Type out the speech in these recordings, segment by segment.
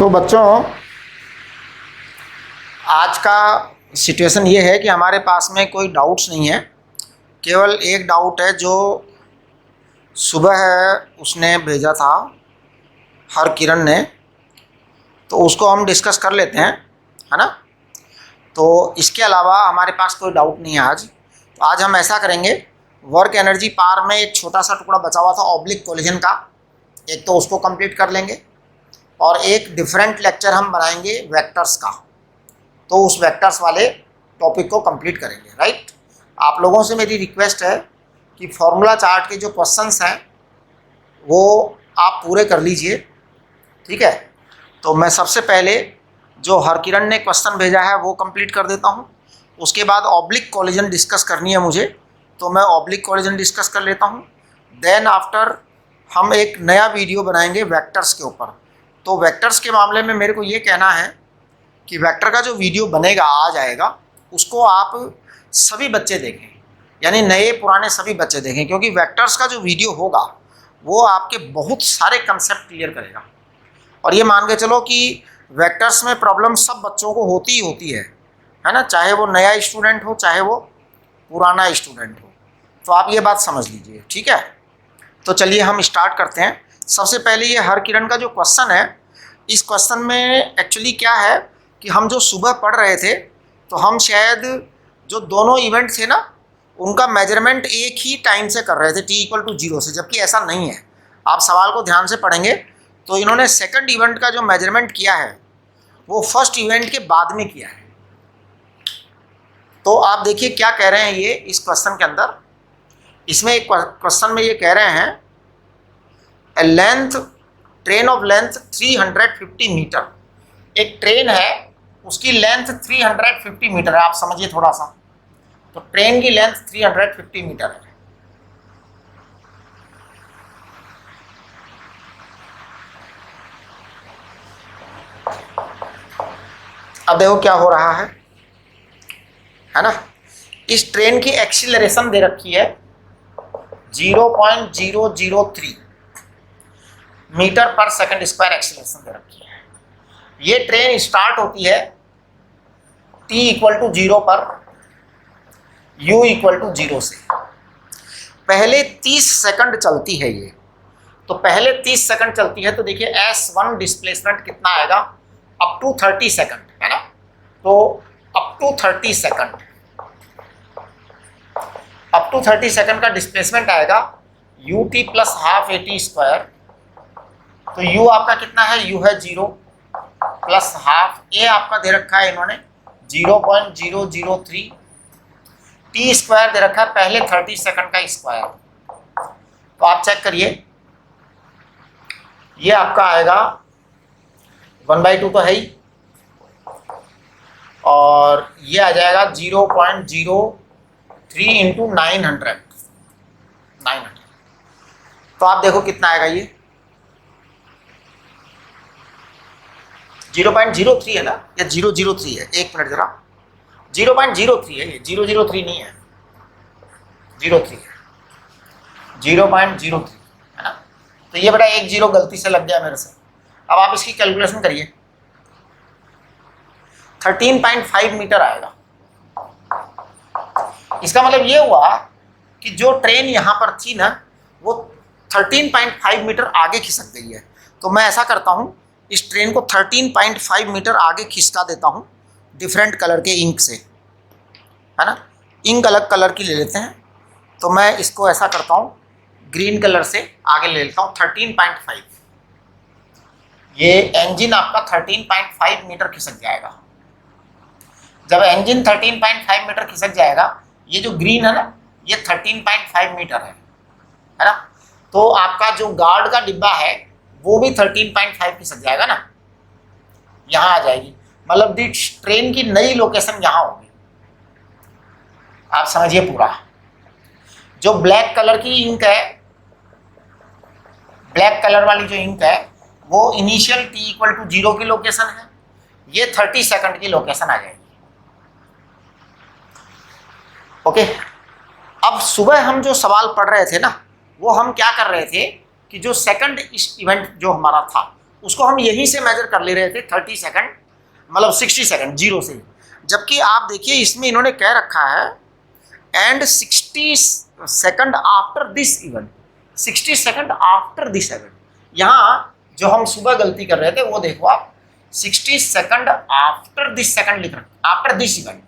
तो बच्चों, आज का सिचुएशन ये है कि हमारे पास में कोई डाउट्स नहीं है। केवल एक डाउट है जो सुबह उसने भेजा था हरकिरण ने, तो उसको हम डिस्कस कर लेते हैं, है ना। तो इसके अलावा हमारे पास कोई डाउट नहीं है आज। तो आज हम ऐसा करेंगे, वर्क एनर्जी पावर में एक छोटा सा टुकड़ा बचा हुआ था ऑब्लिक कोलिजन का, एक तो उसको कंप्लीट कर लेंगे और एक डिफरेंट लेक्चर हम बनाएंगे वेक्टर्स का, तो उस वेक्टर्स वाले टॉपिक को कंप्लीट करेंगे। राइट। आप लोगों से मेरी रिक्वेस्ट है कि फॉर्मूला चार्ट के जो क्वेश्चंस हैं वो आप पूरे कर लीजिए, ठीक है। तो मैं सबसे पहले जो हरकिरण ने क्वेश्चन भेजा है वो कंप्लीट कर देता हूँ। उसके बाद ऑब्लिक कोलिजन डिस्कस करनी है मुझे, तो मैं ऑब्लिक कोलिजन डिस्कस कर लेता हूँ। देन आफ्टर हम एक नया वीडियो बनाएंगे वेक्टर्स के ऊपर। तो वेक्टर्स के मामले में मेरे को ये कहना है कि वेक्टर का जो वीडियो बनेगा आ जाएगा, उसको आप सभी बच्चे देखें, यानी नए पुराने सभी बच्चे देखें, क्योंकि वेक्टर्स का जो वीडियो होगा वो आपके बहुत सारे कंसेप्ट क्लियर करेगा। और ये मान के चलो कि वेक्टर्स में प्रॉब्लम सब बच्चों को होती ही होती है ना, चाहे वो नया स्टूडेंट हो चाहे वो पुराना स्टूडेंट हो। तो आप ये बात समझ लीजिए, ठीक है। तो चलिए हम स्टार्ट करते हैं। सबसे पहले ये हरकिरण का जो क्वेश्चन है, इस क्वेश्चन में एक्चुअली क्या है कि हम जो सुबह पढ़ रहे थे, तो हम शायद जो दोनों इवेंट थे ना, उनका मेजरमेंट एक ही टाइम से कर रहे थे, t=0 से, जबकि ऐसा नहीं है। आप सवाल को ध्यान से पढ़ेंगे तो इन्होंने सेकंड इवेंट का जो मेजरमेंट किया है वो फर्स्ट इवेंट के बाद में किया है। तो आप देखिए क्या कह रहे हैं ये इस क्वेश्चन के अंदर। इसमें एक क्वेश्चन में ये कह रहे हैं a length train of length 350 metre. एक ट्रेन है, उसकी लेंथ 350 मीटर है। आप समझिए थोड़ा सा, तो ट्रेन की लेंथ 350 मीटर है। अब देखो क्या हो रहा है ना। इस ट्रेन की एक्सीलरेशन दे रखी है 0.003 मीटर पर सेकंड स्क्वायर एक्सीलरेशन दे रखी है। ये ट्रेन स्टार्ट होती है t=0 पर, u=0 से। पहले 30 सेकंड चलती है ये। तो पहले 30 सेकंड चलती है, तो देखिए s1 डिस्प्लेसमेंट कितना आएगा, अप टू 30 सेकंड, है ना। तो up to 30 second, up to 30 second का डिस्प्लेसमेंट आएगा ut + ½ at²। तो u आपका कितना है, u है 0 + ½ a आपका दे रखा है इन्होंने 0.003, t² दे रखा है पहले 30 सेकंड का स्क्वायर। तो आप चेक करिए, ये आपका आएगा 1/2 तो है ही, और ये आ जाएगा 0.03 इंटू 900। तो आप देखो कितना आएगा, ये 0.03 है ना, या 003 है। एक मिनट जरा, 0.03 है ये, 003 नहीं है, 03 है, 0.03 है ना। तो ये बड़ा एक जीरो गलती से लग गया मेरे से। अब आप इसकी कैलकुलेशन करिए, 13.5 मीटर आएगा। इसका मतलब ये हुआ कि जो ट्रेन यहाँ पर थी ना, वो 13.5 मीटर आगे खिसक गई है। तो मैं ऐसा करता हूँ, इस ट्रेन को 13.5 मीटर आगे खिसका देता हूँ डिफरेंट कलर के इंक से, है ना। इंक अलग कलर की ले लेते हैं, तो मैं इसको ऐसा करता हूँ, ग्रीन कलर से आगे ले लेता हूँ 13.5। ये इंजन आपका 13.5 मीटर खिसक जाएगा। जब इंजन 13.5 मीटर खिसक जाएगा, ये जो ग्रीन है ना, ये 13.5 मीटर है ना। तो आपका जो गार्ड का डिब्बा है वो भी 13.5 खिसक जाएगा ना, यहाँ आ जाएगी। मतलब ट्रेन की नई लोकेशन यहाँ होगी। आप समझिए पूरा। जो ब्लैक कलर की इंक है, ब्लैक कलर वाली जो इंक है, वो इनिशियल t=0 की लोकेशन है, ये 30 सेकंड की लोकेशन आ जाएगी। ओके। अब सुबह हम जो सवाल पढ़ रहे थे ना, वो हम क्या कर रहे थे कि जो सेकंड इवेंट जो हमारा था उसको हम यहीं से मेजर कर ले रहे थे 30 सेकंड, मतलब 60 सेकंड जीरो से। जबकि आप देखिए इसमें इन्होंने कह रखा है and 60 second after this event, 60 second after this event. यहाँ जो हम सुबह गलती कर रहे थे वो देखो आप, 60 सेकंड आफ्टर दिस सेकंड लिख रहे, आफ्टर दिस इवेंट,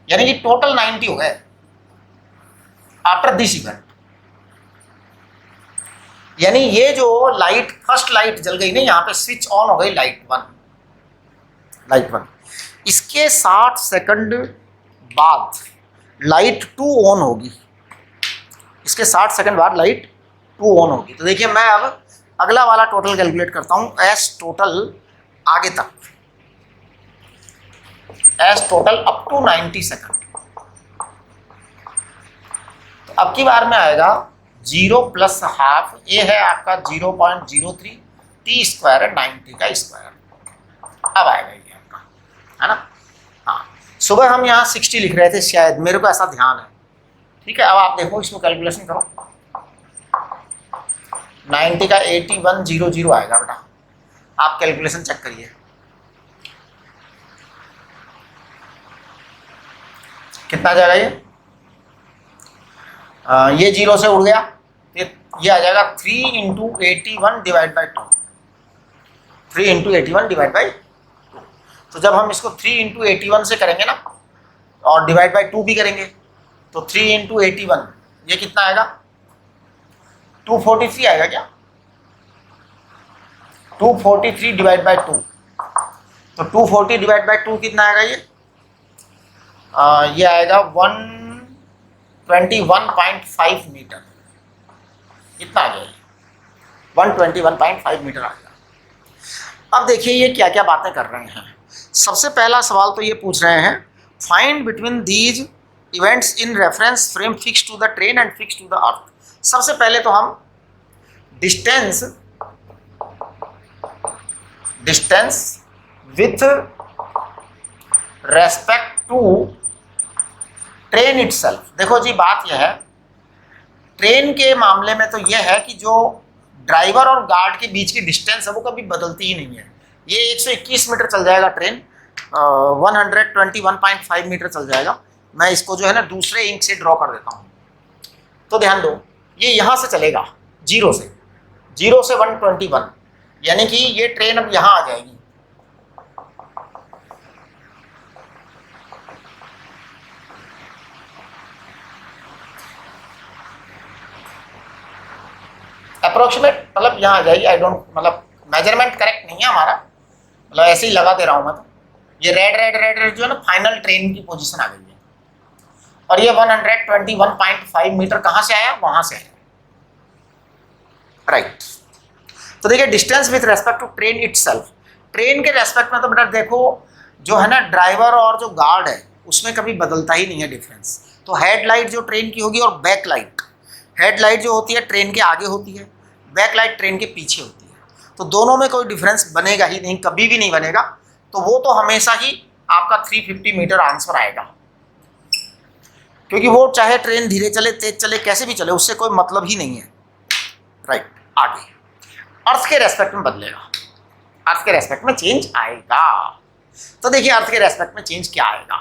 यानी कि टोटल 90 हो गए आफ्टर दिस इवेंट। यानी ये जो लाइट, फर्स्ट लाइट जल गई ना, यहाँ पे स्विच ऑन हो गई लाइट वन, इसके 60 सेकंड बाद लाइट 2 ऑन होगी, इसके 60 सेकंड बाद लाइट 2 ऑन होगी। तो देखिए मैं अब अगला वाला टोटल कैलकुलेट करता हूं, एस टोटल आगे तक, S total up to 90 second. तो अब की बार में आएगा 0 प्लस हाफ, ये है आपका 0.03, टी स्क्वायर है 90 का स्क्वायर। अब आएगा ये आपका, है ना। हाँ, सुबह हम यहाँ 60 लिख रहे थे शायद, मेरे को ऐसा ध्यान है, ठीक है। अब आप देखो इसको कैलकुलेशन करो, 90 का 8100 आएगा बेटा, आप कैलकुलेशन चेक करिए कितना जाएगा ये 0 से उड़ गया, ये आ जाएगा 3 into 81 divide by 2, 3 into 81 divide by 2। तो जब हम इसको 3 इंटू 81 से करेंगे ना, और डिवाइड बाई 2 भी करेंगे, तो 3 इंटू 81 ये कितना आएगा, 243 आएगा क्या, 243 डिवाइड बाई 2। तो 240 डिवाइड बाई 2 कितना आएगा ये आएगा 121.5 मीटर, इतना आ जाएगा, 121.5 मीटर आ गया। अब देखिए ये क्या क्या बातें कर रहे हैं। सबसे पहला सवाल तो ये पूछ रहे हैं, find between these events in reference frame fix to the train and fix to the earth. सबसे पहले तो हम distance with respect to train itself. देखो जी बात यह है, ट्रेन के मामले में तो यह है कि जो ड्राइवर और गार्ड के बीच की डिस्टेंस है वो कभी बदलती ही नहीं है। ये 121 मीटर चल जाएगा ट्रेन, 121.5 मीटर चल जाएगा। मैं इसको जो है ना दूसरे इंक से ड्रॉ कर देता हूँ, तो ध्यान दो, ये यहाँ से चलेगा 0 से 121, यानी कि ये ट्रेन अब यहाँ आ जाएगी, अप्रोक्सीमेट, मतलब यहाँ आ जाएगी। आई डोंट, मतलब मेजरमेंट करेक्ट नहीं है हमारा, मतलब ऐसे ही लगा दे रहा हूँ मैं। तो ये रेड जो है ना, फाइनल ट्रेन की पोजीशन आ गई है, और ये 121.5 मीटर कहाँ से आया, वहां से आया, राइट। तो देखिए distance with respect to train itself, train के रेस्पेक्ट में तो बेटा देखो जो है ना ड्राइवर और जो गार्ड है उसमें कभी बदलता ही नहीं है डिफरेंस। तो हेडलाइट जो ट्रेन की होगी और बैक लाइट, हेडलाइट जो होती है ट्रेन के आगे होती है, बैक लाइट ट्रेन के पीछे होती है, तो दोनों में कोई डिफरेंस बनेगा ही नहीं, कभी भी नहीं बनेगा। तो वो तो हमेशा ही आपका 350 मीटर आंसर आएगा, क्योंकि वो चाहे ट्रेन धीरे चले तेज चले कैसे भी चले, उससे कोई मतलब ही नहीं है, राइट। आगे अर्थ के रेस्पेक्ट में बदलेगा, अर्थ के रेस्पेक्ट में चेंज आएगा। तो देखिए अर्थ के रेस्पेक्ट में चेंज क्या आएगा,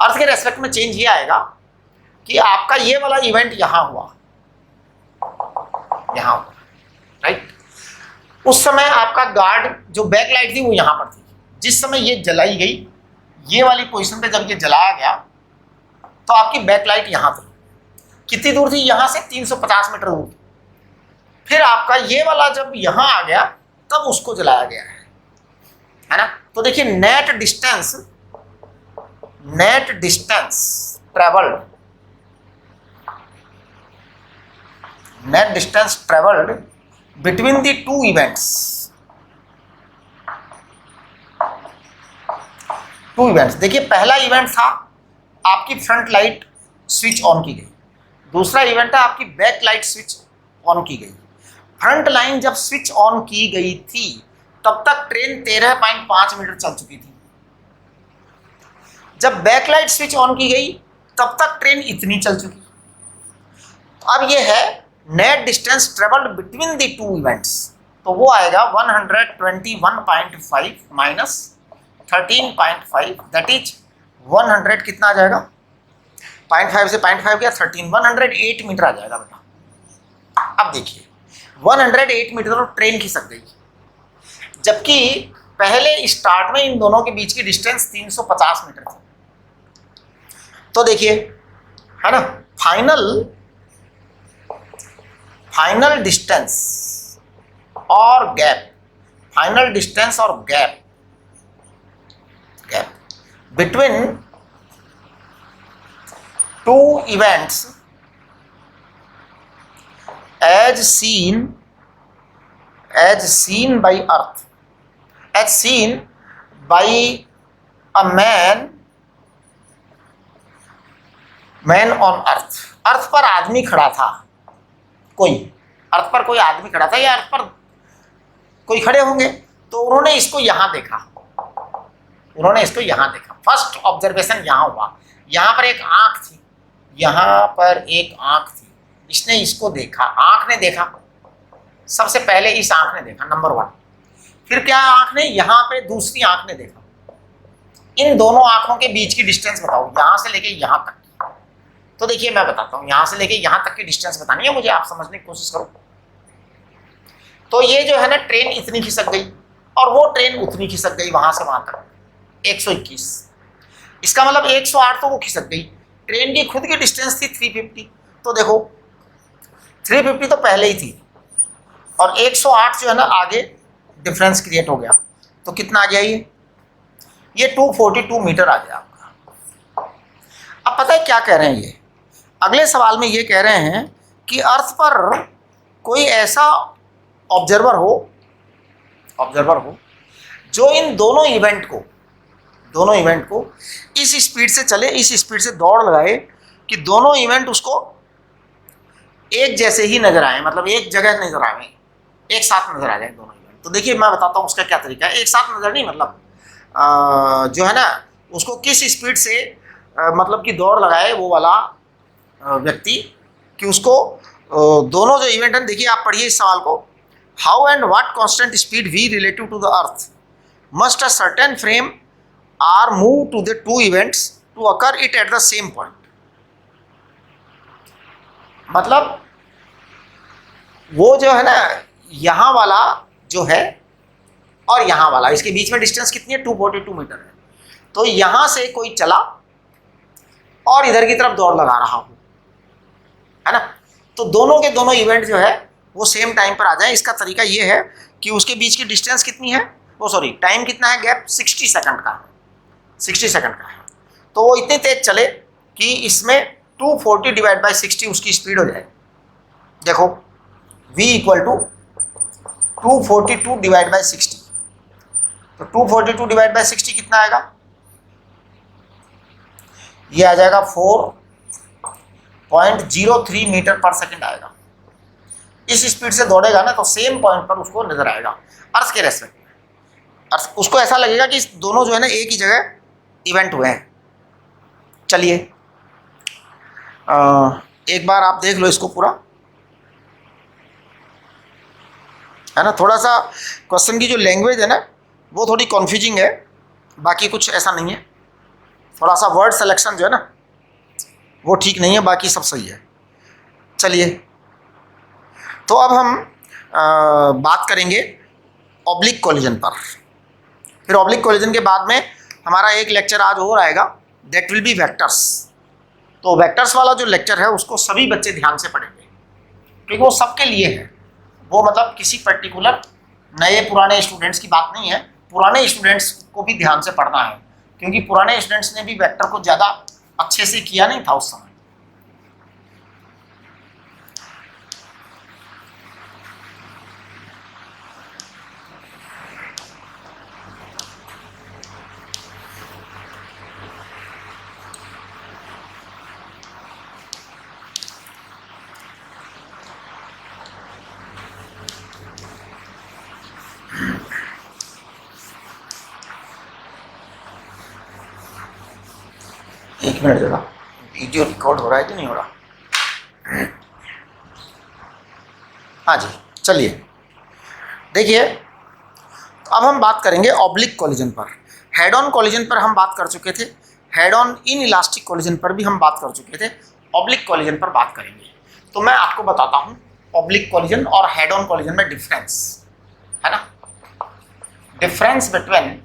अर्थ के रेस्पेक्ट में चेंज ये आएगा कि आपका ये वाला इवेंट यहाँ हुआ, राइट। उस समय आपका गार्ड जो बैक लाइट थी वो यहाँ पर थी, जिस समय ये जलाई गई, ये वाली पोजीशन पे जब ये जलाया गया तो आपकी बैक लाइट यहाँ थी, कितनी दूर थी, यहाँ से 350 मीटर दूर। फिर आपका ये वाला जब यहाँ आ गया तब उसको जलाया गया है ना। तो देखिए net distance travelled between the two events, देखिए पहला इवेंट था आपकी फ्रंट लाइट स्विच ऑन की गई, दूसरा इवेंट है आपकी बैक लाइट स्विच ऑन की गई। फ्रंट लाइन जब स्विच ऑन की गई थी तब तक ट्रेन 13.5 मीटर चल चुकी थी, जब बैक लाइट स्विच ऑन की गई तब तक ट्रेन इतनी चल चुकी। अब ये है net distance travelled between the two events, तो वो आएगा 121.5 माइनस 13.5 दैट इज 100 कितना आ जाएगा, 0.5 से 0.5 गया 13, 108 मीटर आ जाएगा बेटा। अब देखिए 108 मीटर तो ट्रेन खिसक गई, जबकि पहले स्टार्ट में इन दोनों के बीच की डिस्टेंस 350 मीटर थी। तो देखिए है ना, फाइनल डिस्टेंस और गैप, फाइनल डिस्टेंस और gap between two events as seen by earth, as seen by a man on earth। अर्थ पर आदमी खड़ा था, कोई अर्थ पर कोई आदमी खड़ा था या अर्थ पर कोई खड़े होंगे, तो उन्होंने इसको यहां देखा, फर्स्ट ऑब्जर्वेशन यहां हुआ। यहां पर एक आंख थी, यहां पर एक आंख थी, इसने इसको देखा, आंख ने देखा, सबसे पहले इस आंख ने देखा नंबर 1। फिर क्या आंख ने, यहां पे दूसरी आंख ने देखा। इन दोनों आंखों के बीच की डिस्टेंस बताओ, यहां से लेके यहां तक। तो देखिए मैं बताता हूं, यहां से लेके यहां तक की डिस्टेंस बतानी है मुझे, आप समझने की कोशिश करो। तो ये जो है ना ट्रेन इतनी खिसक गई और वो ट्रेन उतनी खिसक गई, वहां से वहां तक 121। इसका मतलब 108 तो वो खिसक गई। ट्रेन की खुद की डिस्टेंस थी 350, तो देखो 350 तो पहले ही थी और 108 जो है ना आगे डिफरेंस क्रिएट हो गया, तो कितना आ गया ये 242 मीटर आ गया आपका। अब पता है क्या कह रहे हैं ये, अगले सवाल में ये कह रहे हैं कि अर्थ पर कोई ऐसा ऑब्जर्वर हो जो इन दोनों इवेंट को इस स्पीड से चले, इस स्पीड से दौड़ लगाए कि दोनों इवेंट उसको एक जैसे ही नजर आए, मतलब एक जगह नजर आए, एक साथ नजर आ जाए दोनों इवेंट। तो देखिए मैं बताता हूँ उसका क्या तरीका है। एक साथ नजर नहीं, मतलब जो है ना उसको किस स्पीड से मतलब कि दौड़ लगाए वो वाला व्यक्ति, कि उसको दोनों जो इवेंट है, देखिए आप पढ़िए इस सवाल को। How and what constant speed v relative to the earth must a certain frame are move to the two events to occur it at the same point. मतलब वो जो है ना यहाँ वाला जो है और यहाँ वाला, इसके बीच में डिस्टेंस कितनी है, 242 मीटर है। तो यहाँ से कोई चला और इधर की तरफ दौड़ लगा रहा हो, है ना, तो दोनों के दोनों इवेंट जो है वो सेम टाइम पर आ जाए। इसका तरीका ये है कि उसके बीच की डिस्टेंस कितनी है, वो सॉरी टाइम कितना है, गैप 60 सेकंड का है, 60 सेकंड का है। तो वो इतने तेज चले कि इसमें 240 डिवाइड बाई 60 उसकी स्पीड हो जाए। देखो v equal to 242 divide by 60, तो 242 डिवाइड बाई 60 कितना आएगा, ये आ जाएगा 4.03 मीटर पर सेकंड आएगा। इस स्पीड से दौड़ेगा ना तो सेम पॉइंट पर उसको नजर आएगा अर्थ के रेस्पेक्ट में। उसको ऐसा लगेगा कि दोनों जो है ना एक ही जगह इवेंट हुए हैं। चलिए एक बार आप देख लो इसको पूरा, है ना। थोड़ा सा क्वेश्चन की जो लैंग्वेज है ना वो थोड़ी कन्फ्यूजिंग है, बाकी कुछ ऐसा नहीं है। थोड़ा सा वर्ड सिलेक्शन जो है ना वो ठीक नहीं है, बाकी सब सही है। चलिए तो अब हम बात करेंगे ऑब्लिक कोलिजन पर। फिर ऑब्लिक कोलिजन के बाद में हमारा एक लेक्चर आज और आएगा, दैट विल बी वेक्टर्स। तो वेक्टर्स वाला जो लेक्चर है उसको सभी बच्चे ध्यान से पढ़ेंगे, क्योंकि वो सबके लिए है। वो मतलब किसी पर्टिकुलर नए पुराने स्टूडेंट्स की बात नहीं है, पुराने स्टूडेंट्स को भी ध्यान से पढ़ना है, क्योंकि पुराने स्टूडेंट्स ने भी वेक्टर को ज़्यादा अच्छे से किया नहीं था उस समय। एक मिनट जरा, वीडियो रिकॉर्ड हो रहा है कि नहीं हो रहा। हाँ जी चलिए देखिए अब हम बात करेंगे ऑब्लिक कॉलिजन पर। हेड ऑन कॉलिजन पर हम बात कर चुके थे, head on in elastic collision पर भी हम बात कर चुके थे, ऑब्लिक कॉलिजन पर बात करेंगे। तो मैं आपको बताता हूं ऑब्लिक कॉलिजन और हेड ऑन कॉलिजन में डिफरेंस है ना, difference between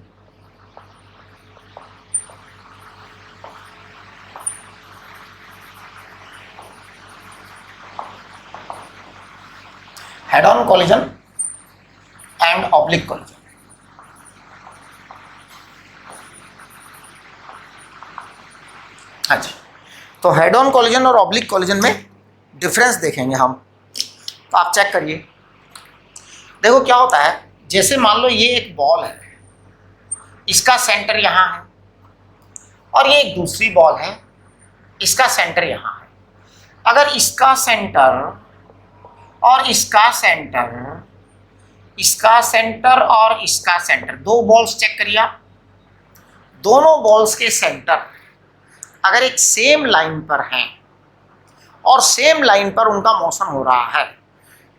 head on collision and oblique collision. अच्छा, तो हेड ऑन कॉलिजन और ऑब्लिक कॉलिजन में डिफरेंस देखेंगे हम। तो आप चेक करिए, देखो क्या होता है, जैसे मान लो ये एक बॉल है, इसका सेंटर यहाँ है, और ये एक दूसरी बॉल है, इसका सेंटर यहाँ है। अगर इसका सेंटर और इसका सेंटर, इसका सेंटर और इसका सेंटर, दो बॉल्स चेक करिए आप, दोनों बॉल्स के सेंटर अगर एक सेम लाइन पर हैं और सेम लाइन पर उनका मोशन हो रहा है,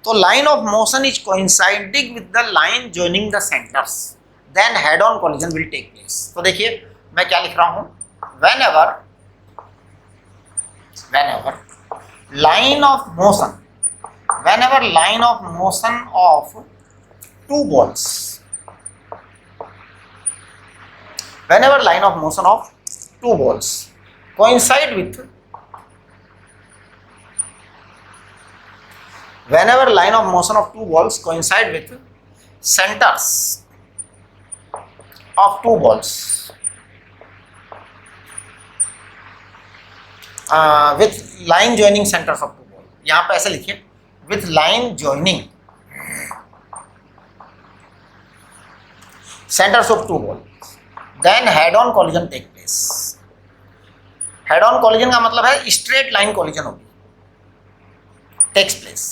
तो line of motion is coinciding with the line joining the centres, then head on collision will take place. तो देखिए मैं क्या लिख रहा हूं, whenever line of motion, whenever line of motion of two balls, whenever line of motion of two balls coincide with, whenever line of motion of two balls coincide with centers of two balls, with line joining centers of two balls, यहाँ पे ऐसे लिखिए with line joining centers of two balls, then head on collision take place। Head on collision का मतलब है straight line collision होगी, takes place.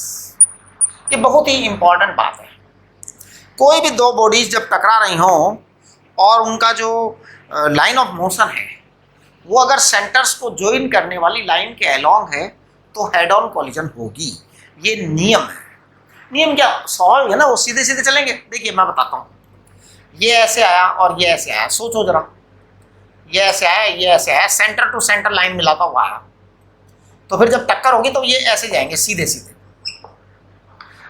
ये बहुत ही इंपॉर्टेंट बात है। कोई भी दो बॉडीज जब टकरा रही हो और उनका जो लाइन ऑफ मोशन है वो अगर सेंटर्स को ज्वाइन करने वाली लाइन के अलोंग है तो हेड ऑन कॉलिजन होगी। ये नियम है। नियम क्या स्वाभाविक है ना, वो सीधे सीधे चलेंगे। देखिए मैं बताता हूँ, ये ऐसे आया और ये ऐसे आया, सोचो जरा, ये ऐसे आया, ये ऐसे आया, सेंटर टू सेंटर लाइन मिलाता हुआ आया, तो फिर जब टक्कर होगी तो ये ऐसे जाएंगे सीधे सीधे।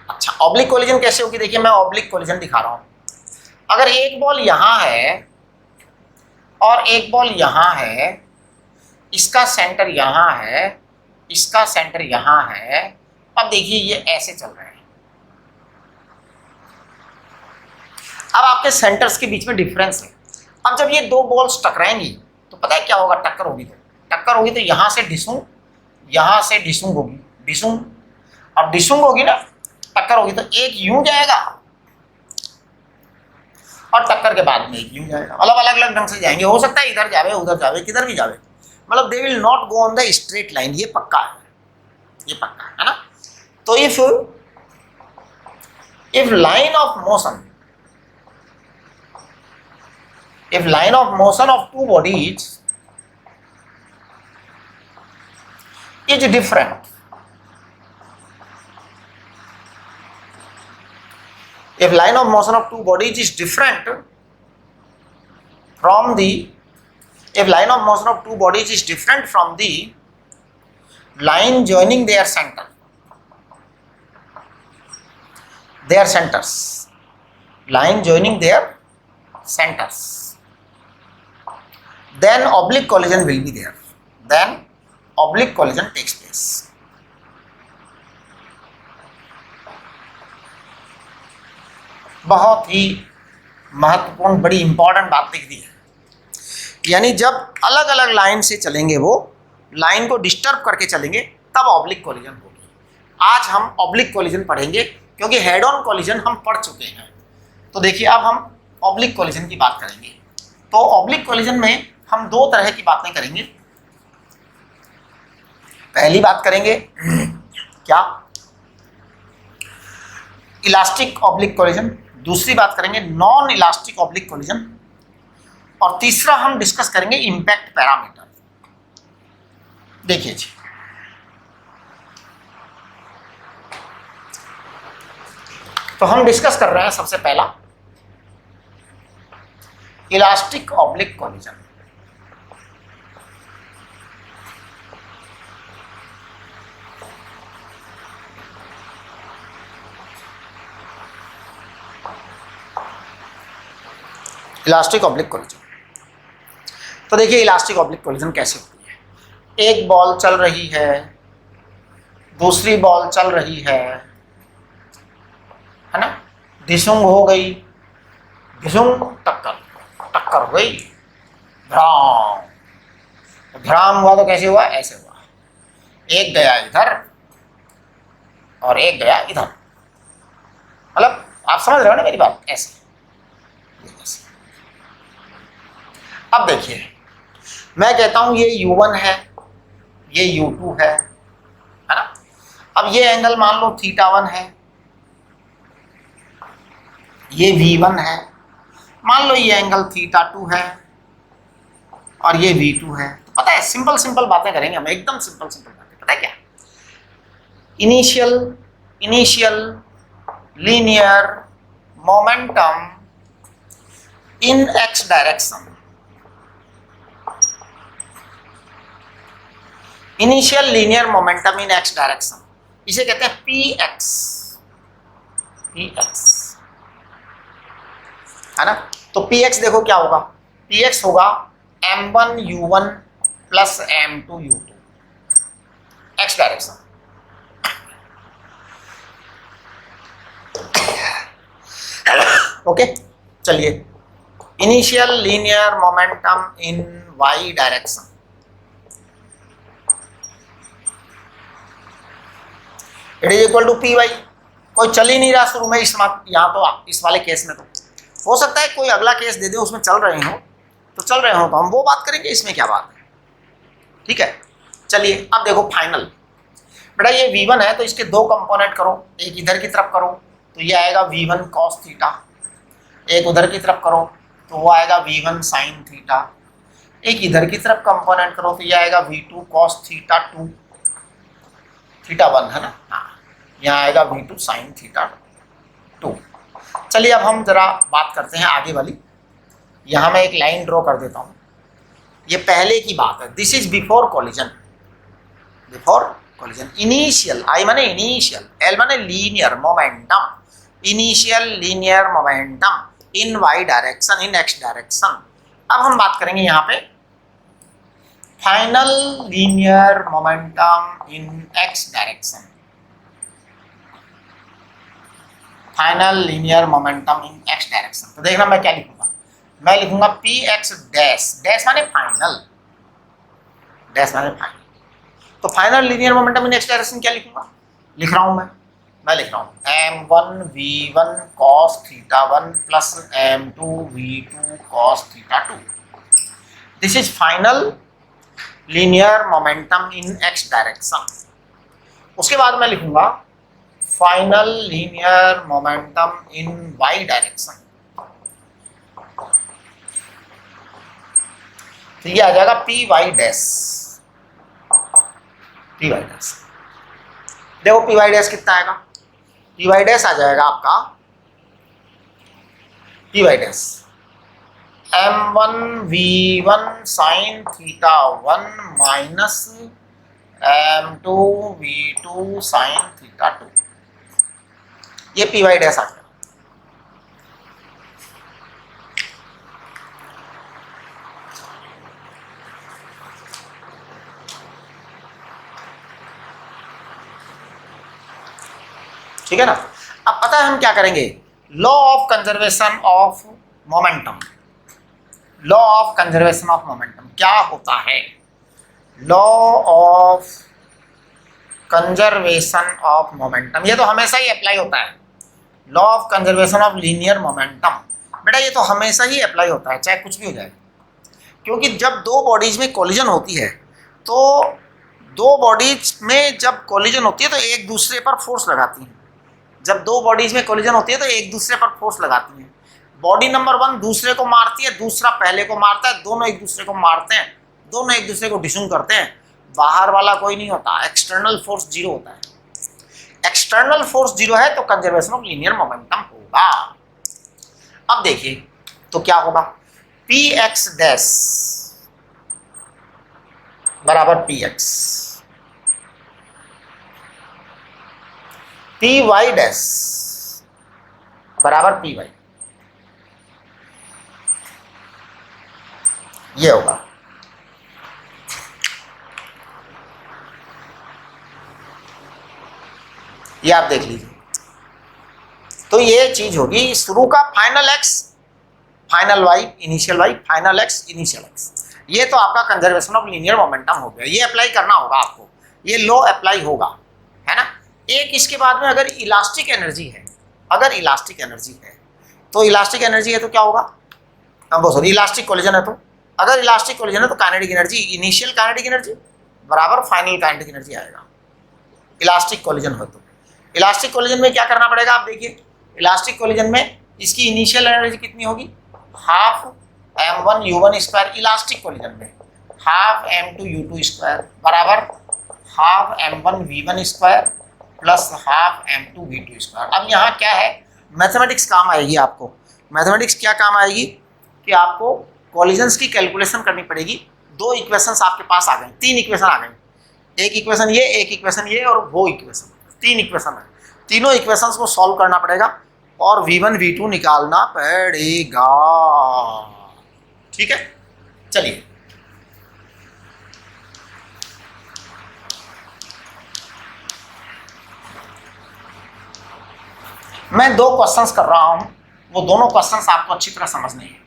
अच्छा, ऑब्लिक कोलिजन कैसे होगी? देखिए मैं ऑब्लिक कोलिजन दिखा रहा हूं। अगर एक बॉल यहां है और एक बॉल यहां है, इसका सेंटर यहां है, इसका सेंटर यहां है, अब देखिए ये ऐसे चल रहे हैं। अब आपके सेंटर्स के बीच में डिफरेंस है। अब जब ये दो बॉल्स टकराएंगी तो पता है क्या होगा? टक्कर होगी तो यहां से डिसूंग, यहां से डिसूंग होगी, डिसूंग। अब डिसूंग होगी ना, टक्कर होगी तो एक यूं जाएगा और टक्कर के बाद में एक यूं जाएगा। मतलब अलग अलग ढंग से जाएंगे। हो सकता है इधर जावे, उधर जावे, किधर भी जावे, मतलब they will not go on the straight line. ये पक्का है, ये पक्का है ना। तो if line of motion, if line of motion of two bodies is different, if line of motion of two bodies is different from the, if line of motion of two bodies is different from the line joining their center, their centers, line joining their centers, then oblique collision will be there, then oblique collision takes place। बहुत ही महत्वपूर्ण, बड़ी important बात लिख दी है। यानी जब अलग अलग लाइन से चलेंगे, वो लाइन को डिस्टर्ब करके चलेंगे, तब ऑब्लिक कोलिजन होगी। आज हम ऑब्लिक कोलिजन पढ़ेंगे क्योंकि हेड ऑन कोलिजन हम पढ़ चुके हैं। तो देखिए अब हम ऑब्लिक कोलिजन की बात करेंगे। तो ऑब्लिक कोलिजन में हम दो तरह की बातें करेंगे। पहली बात करेंगे क्या? Elastic oblique collision. दूसरी बात करेंगे नॉन इलास्टिक ऑब्लिक कोलिजन। और तीसरा हम डिस्कस करेंगे इंपैक्ट पैरामीटर। देखिए जी, तो हम डिस्कस कर रहे हैं सबसे पहला elastic oblique collision. Elastic oblique collision, तो देखिए इलास्टिक ऑब्लिक कोलिजन कैसे होती है। एक बॉल चल रही है, दूसरी बॉल चल रही है ना, धिसुंग हो गई, धिसुंग टक्कर, टक्कर हो गई, भ्राम, भ्राम हुआ तो कैसे हुआ, ऐसे हुआ, एक गया इधर और एक गया इधर, मतलब आप समझ रहे हो ना मेरी बात, ऐसे। अब देखिए मैं कहता हूं ये U1 है, ये U2 है ना। अब ये एंगल मान लो θ1 है, ये V1 है, मान लो ये एंगल θ2 है और ये V2 है। तो पता है सिंपल सिंपल बातें करेंगे हम, एकदम सिंपल सिंपल बातें। पता है क्या, इनिशियल लीनियर मोमेंटम इन x direction, initial linear momentum इन x डायरेक्शन, इसे कहते हैं px, px है ना। तो px देखो क्या होगा, px होगा m1u1 plus m2u2 x direction. Okay चलिए, initial linear momentum in y direction, it is equal to P Y. कोई चल ही नहीं रहा शुरू में इस यहाँ, तो इस वाले केस में तो हो सकता है कोई अगला केस दे दे उसमें चल रहे हो, तो चल रहे हो तो हम वो बात करेंगे, इसमें क्या बात है, ठीक है। चलिए अब देखो फाइनल, बेटा ये V1 है तो इसके दो कंपोनेंट करो, एक इधर की तरफ करो तो ये आएगा V1 cos थीटा, एक उधर की तरफ करो तो वो आएगा V1 sin थीटा, एक इधर की तरफ कंपोनेंट करो तो ये आएगा V2 cos थीटा 2, थीटा 1 है ना, हाँ यहाँ आएगा V2 sin थीटा 2। चलिए अब हम जरा बात करते हैं आगे वाली, यहाँ मैं एक लाइन ड्रॉ कर देता हूँ, ये पहले की बात है, this is before collision, before collision. Initial, I माने इनिशियल, एल माने linear momentum, initial linear momentum in Y direction, in X direction. अब हम बात करेंगे यहाँ पे final linear momentum in X direction, final linear momentum in X direction. तो देखना मैं क्या लिखूंगा, मैं लिखूंगा पी एक्स डैश, डैश माने फाइनल, डैश माने फाइनल। तो final linear momentum in X direction क्या लिखूंगा, लिख रहा हूं मैं लिख रहा हूं m1 v1 cos theta 1 plus m2 v2 cos theta 2, this is final linear momentum in X direction. उसके बाद मैं लिखूंगा final linear momentum in Y direction, तो ये आ जाएगा P Y dash, P Y dash. देखो पी वाई डैश कितना आएगा, पी वाई डैश आ जाएगा आपका, P Y dash m1 v1 sin theta 1 minus m2 v2 sin theta 2, ये पी वाई डैश आ गया। ठीक है ना। अब पता है हम क्या करेंगे, law of conservation of momentum, law of conservation of momentum क्या होता है, law of conservation of momentum, ये तो हमेशा ही अप्लाई होता है। Law of conservation of linear momentum, बेटा ये तो हमेशा ही अप्लाई होता है चाहे कुछ भी हो जाए, क्योंकि जब दो बॉडीज में कोलिजन होती है तो दो बॉडीज में जब कोलिजन होती है तो एक दूसरे पर फोर्स लगाती हैं, जब दो बॉडीज में कोलिजन होती है तो एक दूसरे पर फोर्स लगाती हैं। बॉडी नंबर 1 दूसरे को मारती है, दूसरा पहले को मारता है, दोनों एक दूसरे को मारते हैं, दोनों एक दूसरे को डिसुंग करते हैं, बाहर वाला कोई नहीं होता, एक्सटर्नल फोर्स जीरो होता है। एक्सटर्नल फोर्स 0 है तो कंजर्वेशन ऑफ लीनियर मोमेंटम होगा। अब देखिए तो क्या होगा, पी एक्स डैश बराबर P X, P Y dash बराबर पी वाई, ये होगा। ये आप देख लीजिए, तो ये चीज होगी शुरू का final X final Y initial Y final X initial X, ये तो आपका कंजर्वेशन ऑफ लीनियर मोमेंटम हो गया। ये अप्लाई करना होगा आपको, ये लॉ अप्लाई होगा, है ना। एक इसके बाद में अगर इलास्टिक एनर्जी है, अगर इलास्टिक एनर्जी है तो इलास्टिक एनर्जी है तो क्या होगा, सॉरी इलास्टिक कोलिजन है तो, अगर इलास्टिक कोलिजन है तो kinetic energy, initial kinetic energy बराबर फाइनल काइनेटिक एनर्जी आएगा इलास्टिक कोलिजन हो तो। इलास्टिक कोलिजन में क्या करना पड़ेगा, आप देखिए इलास्टिक कोलिजन में इसकी इनिशियल एनर्जी कितनी होगी, half m1 u1 square elastic collision में, हाफ m2 u2 स्क्वायर बराबर half m1 v1 square plus half m2 v2 square. अब यहाँ क्या है, मैथमेटिक्स काम आएगी आपको। मैथमेटिक्स क्या काम आएगी कि आपको कॉलिजन्स की कैलकुलेशन करनी पड़ेगी। दो इक्वेशंस आपके पास आ गए, तीन इक्वेशन आ गए, एक इक्वेशन ये, एक इक्वेशन ये और वो इक्वेशन, तीन इक्वेशन है। तीनों इक्वेशंस को सॉल्व करना पड़ेगा और v1 v2 निकालना पड़ेगा, ठीक है। चलिए मैं दो क्वेश्चंस कर रहा हूं, वो दोनों क्वेश्चंस आपको अच्छी तरह समझने हैं।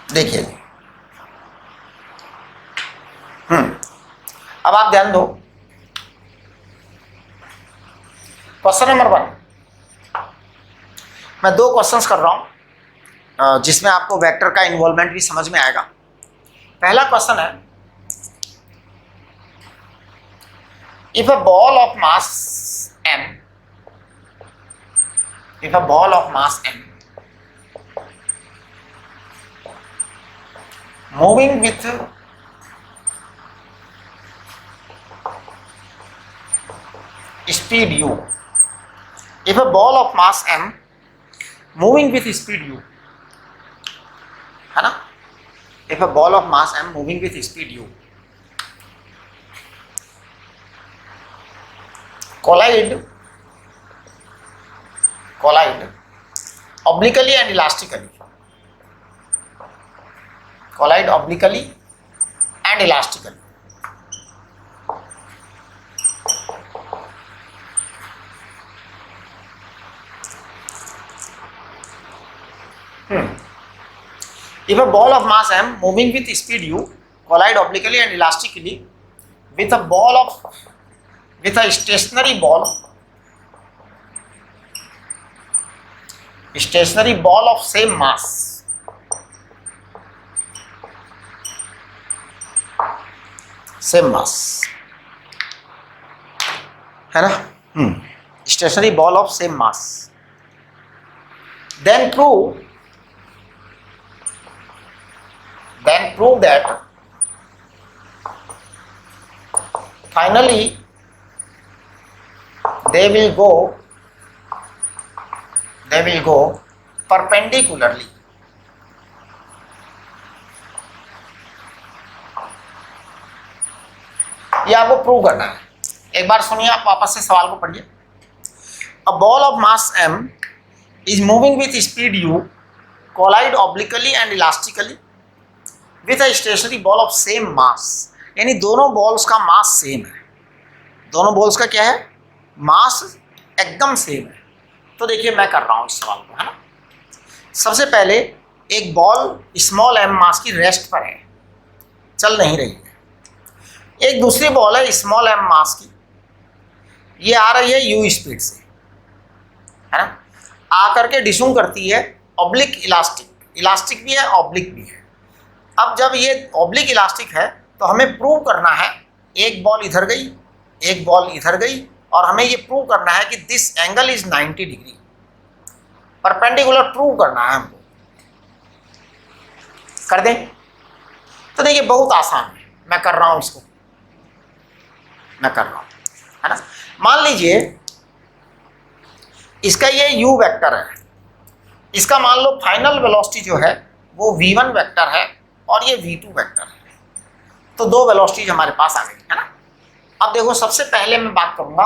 देखिए अब आप ध्यान दो, क्वेश्चन नंबर 1, मैं दो क्वेश्चंस कर रहा हूं जिसमें आपको वेक्टर का इन्वॉल्वमेंट भी समझ में आएगा। पहला क्वेश्चन है, if a ball of mass m, if a ball of mass m moving with speed u, if a ball of mass m moving with speed u, है ना, if a ball of mass m moving with speed u collide obliquely and elastically, collide obliquely and elastically, if a ball of mass m moving with speed u collide obliquely and elastically with a stationary ball of same mass, है ना, stationary ball of same mass, then prove that finally they will go perpendicularly, ये आपको prove करना है। एक बार सुनिए, आप वापस से सवाल को पढ़िए। A ball of mass m is moving with speed u collide obliquely and elastically with a stationary ball of same mass, यानी दोनों बॉल्स का मास सेम है, दोनों बॉल्स का क्या है, मास एकदम सेम है। तो देखिए मैं कर रहा हूं इस सवाल को, है ना। सबसे पहले एक बॉल स्मॉल m मास की रेस्ट पर है, चल नहीं रही है। एक दूसरी बॉल है स्मॉल m मास की, ये आ रही है u स्पीड से, है ना, आकर के डिसूम करती है ऑब्लिक इलास्टिक भी है ऑब्लिक भी है। अब जब ये ऑब्लिक इलास्टिक है तो हमें प्रूव करना है, एक बॉल इधर गई, एक बॉल इधर गई, और हमें ये प्रूव करना है कि this angle is 90 degree, perpendicular prove करना है हमको। कर दें? तो देखिए बहुत आसान है, मैं कर रहा हूं इसको, मैं कर रहा हूं, है ना। मान लीजिए इसका ये u वेक्टर है, इसका मान लो फाइनल वेलोसिटी जो है वो v1 वेक्टर है और ये v2 वेक्टर है। तो दो वेलोसिटीज हमारे पास आ गई, है ना। अब देखो सबसे पहले मैं बात करूंगा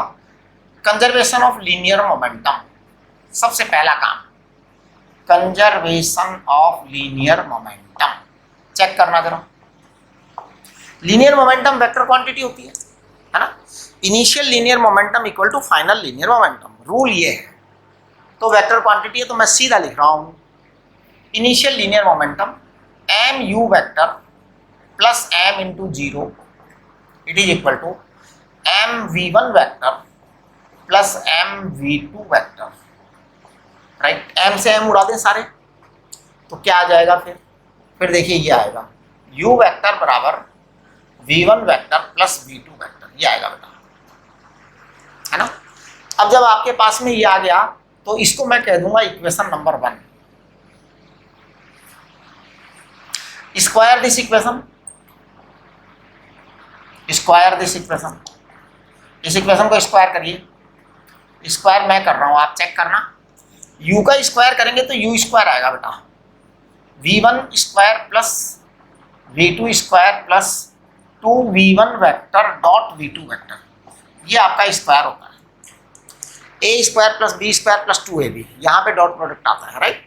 कंजर्वेशन ऑफ लीनियर मोमेंटम। सबसे पहला काम conservation of linear momentum, check करना जरा। लीनियर मोमेंटम वेक्टर क्वांटिटी होती है ना। Initial linear momentum equal to final linear momentum, rule ये है। तो वेक्टर क्वांटिटी है तो मैं सीधा लिख रहा हूं initial linear momentum M U vector plus M into zero it is equal to M V one vector plus M V two vector, right. M से एम उड़ा दें सारे तो क्या आ जाएगा फिर देखिए ये आएगा u वेक्टर बराबर v1 vector plus v2 vector, ये आएगा बेटा, है ना। अब जब आपके पास में ये आ गया तो इसको मैं कह दूंगा equation number 1। Square this equation, square this equation, इस इक्वेशन को स्क्वायर करिए। स्क्वायर मैं कर रहा हूं, आप चेक करना। u का स्क्वायर करेंगे तो u स्क्वायर आएगा बेटा, v1 square plus v2 square plus 2v1 vector dot v2 vector, ये आपका स्क्वायर होता है। a square plus b square plus 2ab, यहाँ पे डॉट प्रोडक्ट आता है, राइट।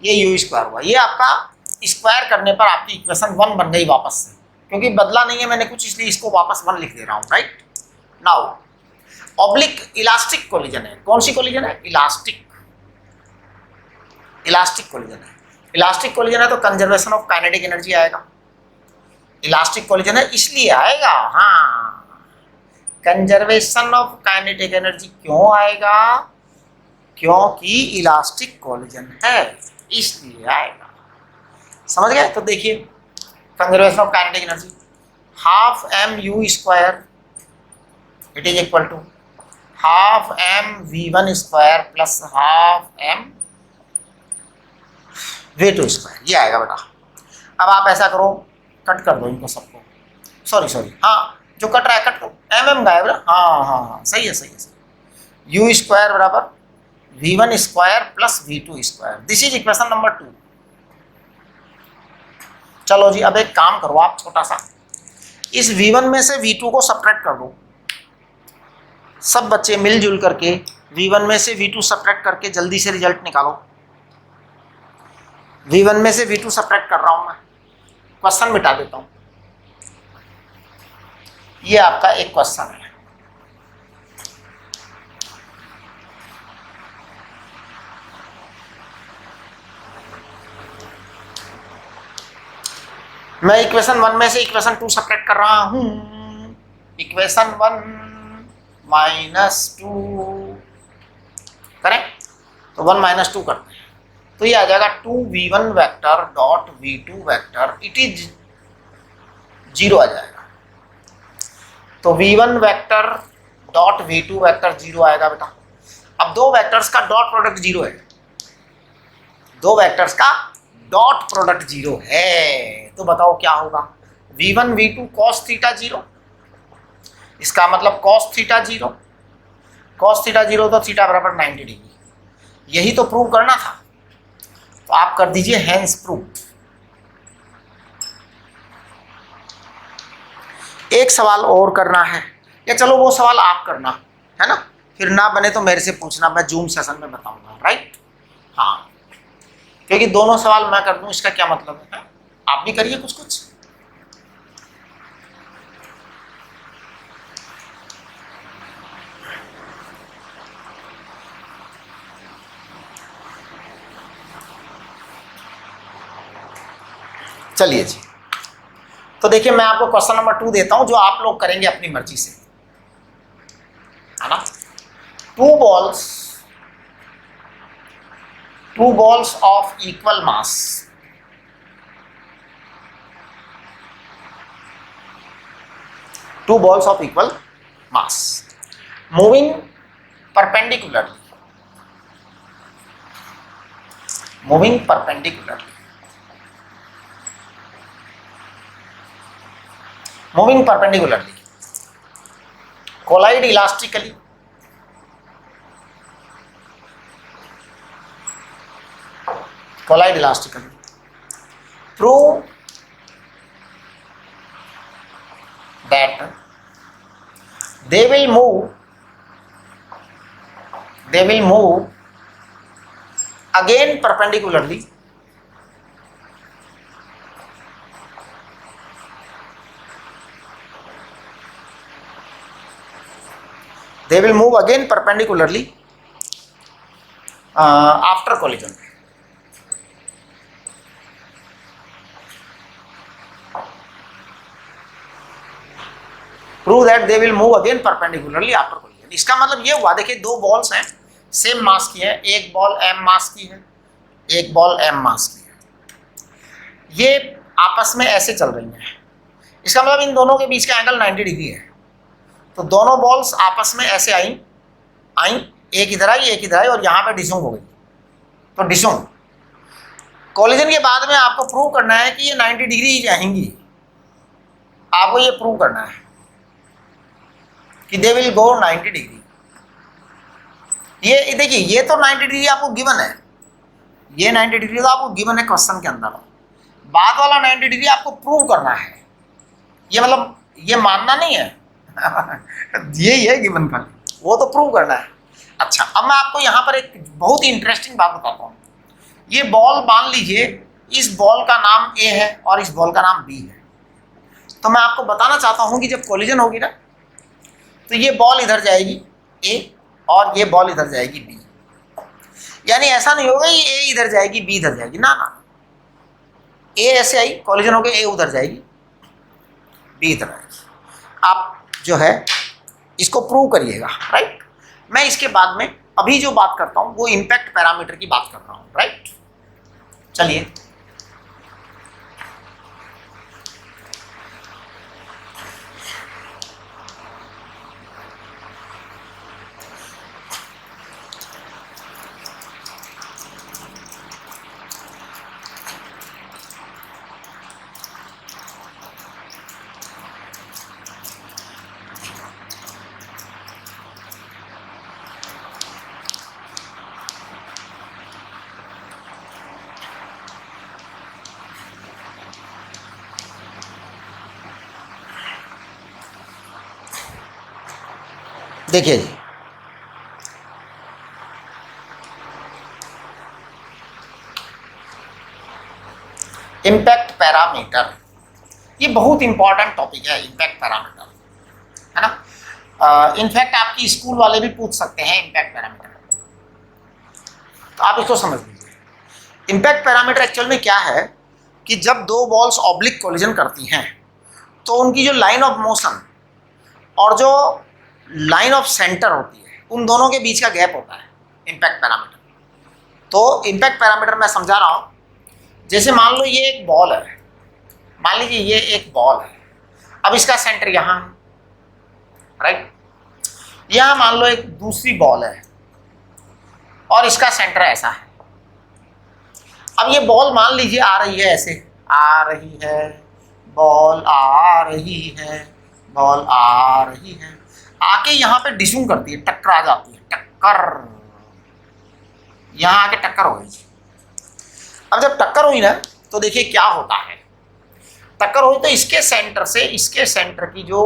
ये u स्क्वायर हुआ, ये आपका स्क्वायर करने पर आपकी इक्वेशन 1 बन गई वापस से, क्योंकि बदला नहीं है मैंने कुछ, इसलिए इसको वापस 1 लिख दे रहा हूँ, right. Now oblique elastic collision है, कौन सी कोलिजन है? इलास्टिक, इलास्टिक कोलिजन है। इलास्टिक कोलिजन है तो कंजर्वेशन ऑफ काइनेटिक एनर्जी आएगा। इलास्टिक कोलिजन है इसलिए आएगा, हाँ। कंजर्वेशन ऑफ काइनेटिक एनर्जी क्यों आएगा? क्योंकि इलास्टिक कोलिजन है इसलिए आएगा, समझ गए। तो देखिए conservation of kinetic energy half M U square it is equal to half M V one square plus half M v2 square, ये आएगा बेटा। अब आप ऐसा करो, कट कर दो इनको सबको, सॉरी हाँ जो कट रहा है कट दो, एम गायब है, हाँ सही है सही है। यू स्क्वायर बराबर v1 square plus v2 square, this is equation number 2। चलो जी अब एक काम करो आप छोटा सा, इस v1 में से v2 को सब्ट्रैक्ट कर दो। सब बच्चे मिलजुल करके v1 में से v2 सब्ट्रैक्ट करके जल्दी से रिजल्ट निकालो। v1 में से v2 सब्ट्रैक्ट कर रहा हूं मैं, क्वेश्चन मिटा देता हूं। ये आपका एक क्वेश्चन है, मैं इक्वेशन 1 में से इक्वेशन 2 सब्ट्रैक्ट कर रहा हूं। इक्वेशन 1 माइनस 2 करें तो 1 माइनस 2 करते हैं तो ये आ जाएगा 2v1 vector dot v2 vector it is 0 आ जाएगा। तो v1 vector dot v2 vector 0 आएगा बेटा। अब दो वेक्टर्स का डॉट प्रोडक्ट 0 है, दो वेक्टर्स का डॉट प्रोडक्ट 0 है, तो बताओ क्या होगा? v1 v2 cos थीटा 0, इसका मतलब cos थीटा 0, cos थीटा 0 तो थीटा बराबर 90 डिग्री, यही तो प्रूव करना था। तो आप कर दीजिए हेंस प्रूव। एक सवाल और करना है, या चलो वो सवाल आप करना है ना, फिर ना बने तो मेरे से पूछना, मैं जूम सेशन में बताऊंगा, राइट। हाँ क्योंकि दोनों सवाल मैं कर दूं इसका क्या मतलब है, आप भी करिए कुछ कुछ। चलिए जी, तो देखिए मैं आपको क्वेश्चन नंबर 2 देता हूं जो आप लोग करेंगे अपनी मर्जी से, है ना। Two balls of equal mass two balls of equal mass moving perpendicularly, moving perpendicularly, moving perpendicularly, collide elastically, collide elastically, prove that they will move again perpendicularly, they will move again perpendicularly after collision. Prove that they will move again perpendicularly after collision. इसका मतलब ये हुआ, देखिए दो balls हैं, same mass की है, एक बॉल m मास की है, एक बॉल m मास की है, ये आपस में ऐसे चल रही हैं। इसका मतलब इन दोनों के बीच का एंगल 90 डिग्री है। तो दोनों बॉल्स आपस में ऐसे आई, एक इधर आई एक इधर आई और यहाँ पे डिशुंग हो गई। तो डिशुंग कॉलिजन के बाद में आपको प्रूव करना है कि ये 90 डिग्री ही जाएंगी, आपको ये प्रूव करना है कि दे विल गो 90 डिग्री। ये देखिए, ये तो 90 डिग्री आपको गिवन है, ये 90 डिग्री तो आपको गिवन है क्वेश्चन के अंदर। बाद वाला 90 डिग्री आपको प्रूव करना है, ये मतलब ये मानना नहीं है यही है गिवन का, वो तो प्रूव करना है। अच्छा, अब मैं आपको यहाँ पर एक बहुत ही इंटरेस्टिंग बात बताता हूँ। ये बॉल मान लीजिए, इस बॉल का नाम ए है और इस बॉल का नाम बी है। तो मैं आपको बताना चाहता हूँ कि जब कोलिजन होगी ना, तो ये बॉल इधर जाएगी ए और ये बॉल इधर जाएगी बी। यानी ऐसा नहीं होगा ये ए इधर जाएगी बी इधर जाएगी, ना ना, ए ऐसे आई, कोलिजन हो गया, ए उधर जाएगी बी इधर आएगी। आप जो है इसको प्रूव करिएगा, राइट। मैं इसके बाद में अभी जो बात करता हूँ वो इम्पैक्ट पैरामीटर की बात कर रहा हूँ, राइट। चलिए, देखिए जी, इम्पैक्ट पैरामीटर, ये बहुत इंपॉर्टेंट टॉपिक है इम्पैक्ट पैरामीटर, है ना। इनफैक्ट आपकी स्कूल वाले भी पूछ सकते हैं इम्पैक्ट पैरामीटर, तो आप इसको समझ लीजिए। इम्पैक्ट पैरामीटर एक्चुअल में क्या है कि जब दो बॉल्स ऑब्लिक कोलिजन करती हैं तो उनकी जो लाइन ऑफ मोशन और जो लाइन ऑफ सेंटर होती है, उन दोनों के बीच का गैप होता है इम्पैक्ट पैरामीटर। तो इम्पैक्ट पैरामीटर मैं समझा रहा हूँ, जैसे मान लो ये एक बॉल है, मान लीजिए ये एक बॉल है, अब इसका सेंटर यहाँ है, राइट। यहाँ मान लो एक दूसरी बॉल है और इसका सेंटर ऐसा है। अब ये बॉल मान लीजिए आ रही है, ऐसे आ रही है, बॉल आ रही है, बॉल आ रही है, आके यहाँ पे डिशुंग करती है, टक्कर जाती है, टक्कर, यहाँ आके टक्कर हो गई। अब जब टक्कर हुई ना, तो देखिए क्या होता है, टक्कर हुई तो इसके सेंटर से इसके सेंटर की जो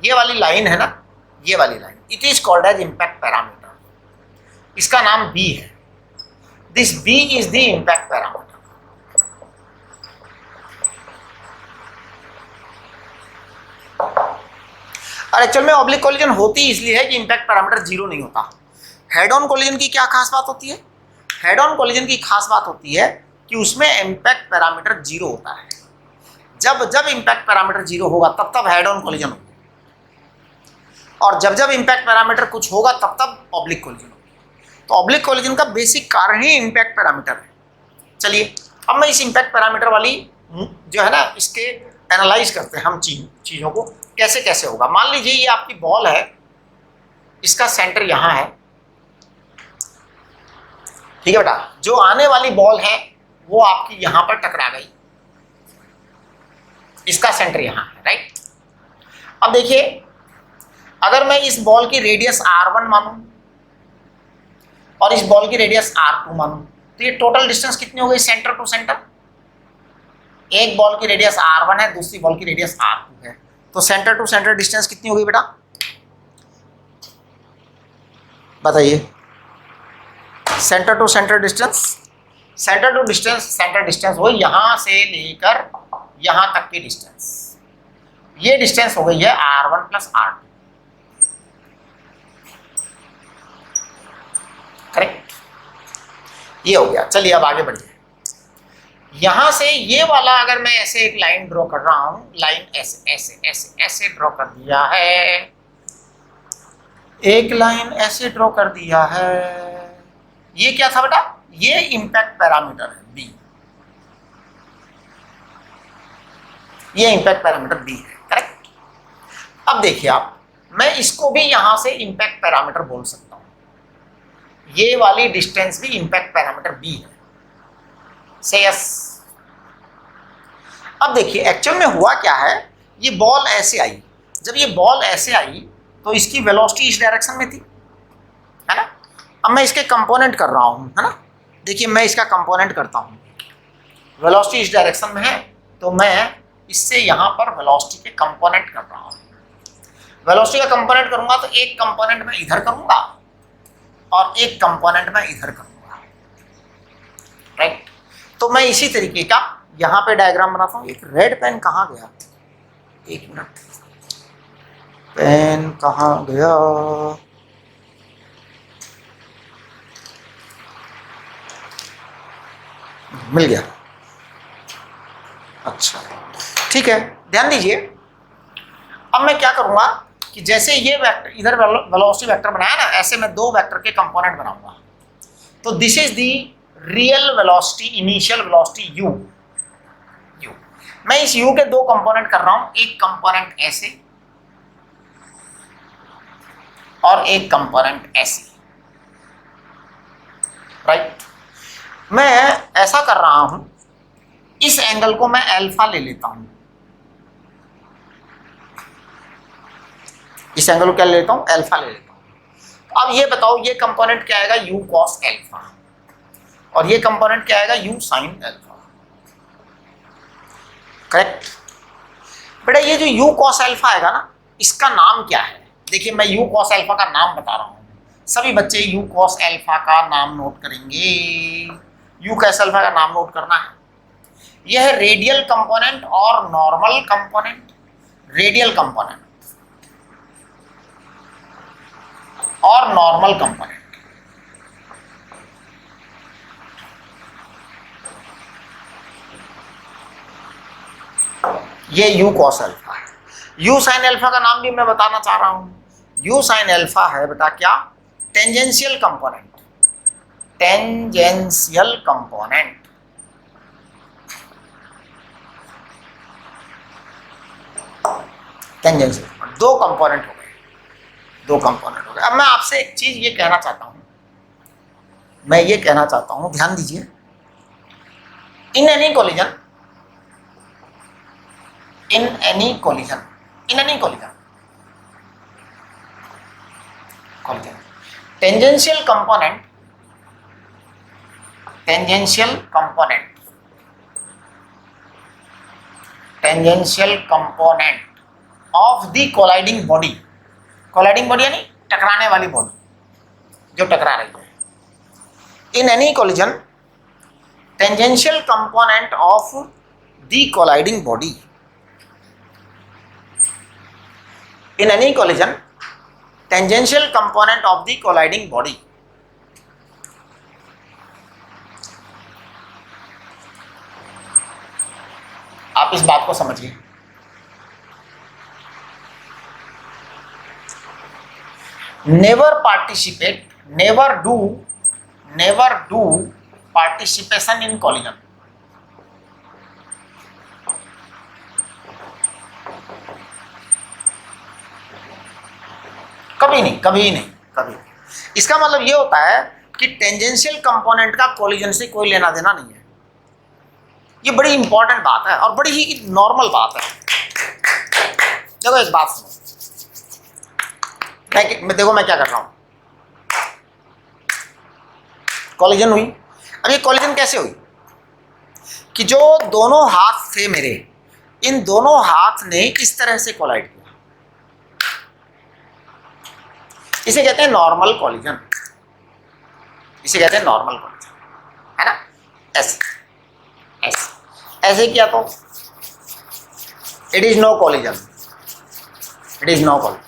ये वाली लाइन है ना, ये वाली line, it is called as impact parameter. इसका नाम बी है, this B is the impact parameter. और एक्चुअल में ऑब्लिक कोलिजन होती इसलिए है कि इम्पैक्ट पैरामीटर जीरो नहीं होता। हेड ऑन कोलिजन की क्या खास बात होती है? हेड ऑन कोलिजन की खास बात होती है कि उसमें इम्पैक्ट पैरामीटर जीरो होता है। जब जब इम्पैक्ट पैरामीटर जीरो होगा तब तब हेड ऑन कोलिजन होगी, और जब जब इम्पैक्ट पैरामीटर कुछ होगा तब तब ऑब्लिक कोलिजन होगी। तो ऑब्लिक कोलिजन का बेसिक कारण ही इम्पैक्ट पैरामीटर है। चलिए, अब मैं इस इम्पैक्ट पैरामीटर वाली जो है ना, इसके एनालाइज करते हैं हम चीज़ों को, कैसे कैसे होगा। मान लीजिए ये आपकी बॉल है, इसका सेंटर यहां है, ठीक है बेटा। जो आने वाली बॉल है वो आपकी यहां पर टकरा गई, इसका सेंटर यहां है, राइट। अब देखिए, अगर मैं इस बॉल की रेडियस r1 मानूं और इस बॉल की रेडियस r2 मानूं, तो ये टोटल डिस्टेंस कितनी हो गई सेंटर टू सेंटर। एक बॉल की रेडियस r1 है, दूसरी बॉल की रेडियस r2 है, तो सेंटर टू सेंटर डिस्टेंस कितनी हो गई बेटा, बताइए। Centre to centre distance, centre distance वो यहां से लेकर यहां तक की डिस्टेंस, ये डिस्टेंस हो गई है r1 प्लस r2, करेक्ट। ये हो गया। चलिए अब आगे बढ़िए। यहां से ये वाला अगर मैं ऐसे एक लाइन ड्रॉ कर रहा हूं, लाइन ऐसे ऐसे ऐसे ऐसे ड्रॉ कर दिया है, एक लाइन ऐसे ड्रॉ कर दिया है, ये क्या था बेटा, ये इंपैक्ट पैरामीटर है बी, ये इंपैक्ट पैरामीटर बी है, करेक्ट। अब देखिए आप, मैं इसको भी यहां से इंपैक्ट पैरामीटर बोल सकता हूं, ये वाली डिस्टेंस भी इंपैक्ट पैरामीटर बी है, से यस। अब देखिए एक्चुअल में हुआ क्या है, ये बॉल ऐसे आई, जब ये बॉल ऐसे आई तो इसकी वेलोसिटी इस डायरेक्शन में थी, है ना। अब मैं इसके कंपोनेंट कर रहा हूं, है ना। देखिए मैं इसका कंपोनेंट करता हूं, वेलोसिटी इस डायरेक्शन में है, तो मैं इससे यहां पर वेलोसिटी के कंपोनेंट कर रहा हूं। वेलोसिटी का कंपोनेंट करूंगा तो एक कंपोनेंट मैं इधर करूंगा और एक कंपोनेंट मैं इधर करूंगा, राइट। तो मैं इसी तरीके का यहां पे डायग्राम बनाता हूं। एक रेड पेन कहां गया, एक मिनट, पेन कहां गया, मिल गया, अच्छा ठीक है। ध्यान दीजिए, अब मैं क्या करूंगा कि जैसे ये वेक्टर इधर वेलोसिटी वेक्टर बनाया ना, ऐसे मैं दो वेक्टर के कंपोनेंट बनाऊंगा। तो this is the real velocity, initial velocity u, मैं इस u के दो कंपोनेंट कर रहा हूं, एक कंपोनेंट ऐसे और एक कंपोनेंट ऐसे, राइट। मैं ऐसा कर रहा हूं, इस एंगल को मैं अल्फा ले लेता हूं, इस एंगल को क्या ले लेता हूं, अल्फा ले लेता हूं। अब ये बताओ, ये कंपोनेंट क्या आएगा, u cos अल्फा, और ये कंपोनेंट क्या आएगा, u sin अल्फा, करेक्ट। बेटा ये जो u cos अल्फा आएगा ना, इसका नाम क्या है। देखिए मैं u cos अल्फा का नाम बता रहा हूं, सभी बच्चे u cos अल्फा का नाम नोट करेंगे। u cos अल्फा का नाम नोट करना है। यह है रेडियल कंपोनेंट और नॉर्मल कंपोनेंट, रेडियल कंपोनेंट और नॉर्मल कंपोनेंट। ये u cos अल्फा है। u sin अल्फा का नाम भी मैं बताना चाह रहा हूं, u sin अल्फा है बेटा क्या, tangential component, tangential component, tangential, दो कंपोनेंट हो गए, दो कंपोनेंट हो गए। अब मैं आपसे एक चीज ये कहना चाहता हूं, मैं ये कहना चाहता हूं, ध्यान दीजिए, in any collision, in any collision, in any collision, tangential component, tangential component, tangential component of the colliding body, colliding body यानी टकराने वाली बॉडी जो टकरा रही है, in any collision, tangential component of the colliding body, in any collision, tangential component of the colliding body, आप इस बात को समझिए। Never participate, never do participation in collision, कभी नहीं, कभी नहीं, कभी नहीं। इसका मतलब ये होता है कि टेंजेंशियल कंपोनेंट का कोलिजन से कोई लेना देना नहीं है। ये बड़ी इंपॉर्टेंट बात है और बड़ी ही नॉर्मल बात है। देखो इस बात सुनो, देखो मैं क्या कर रहा हूं, कोलिजन हुई। अब ये कोलिजन कैसे हुई कि जो दोनों हाथ थे मेरे, इन दोनों हाथ ने इस तरह से कोलाइड किया, इसे कहते हैं नॉर्मल कोलिजन, इसे कहते हैं नॉर्मल कोलिजन, है ना। ऐसे ऐसे ऐसे किया तो it is no collision, it is no collision.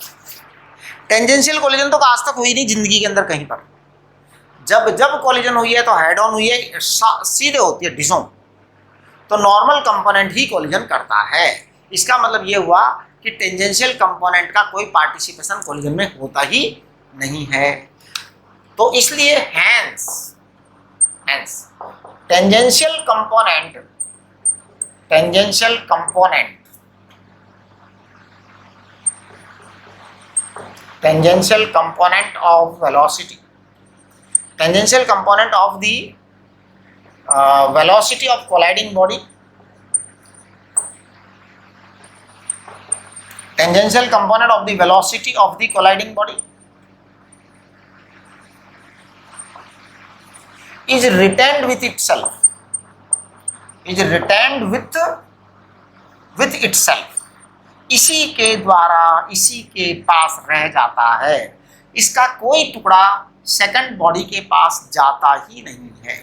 Tangential collision तो आज तक हुई नहीं जिंदगी के अंदर कहीं पर। जब जब कोलिजन हुई है तो हेड ऑन हुई है, सीधे होती है डिसों, तो नॉर्मल कंपोनेंट ही कोलिजन करता है। इसका मतलब ये हुआ कि टेंजेंशियल कंपोनेंट का कोई पार्टिसिपेशन कोलिजन में होता ही नहीं है। तो इसलिए hence tangential component of velocity, tangential component of the velocity of colliding body, tangential component of the velocity of the colliding body is retained with itself, इसी के द्वारा इसी के पास रह जाता है। इसका कोई टुकड़ा सेकंड बॉडी के पास जाता ही नहीं है,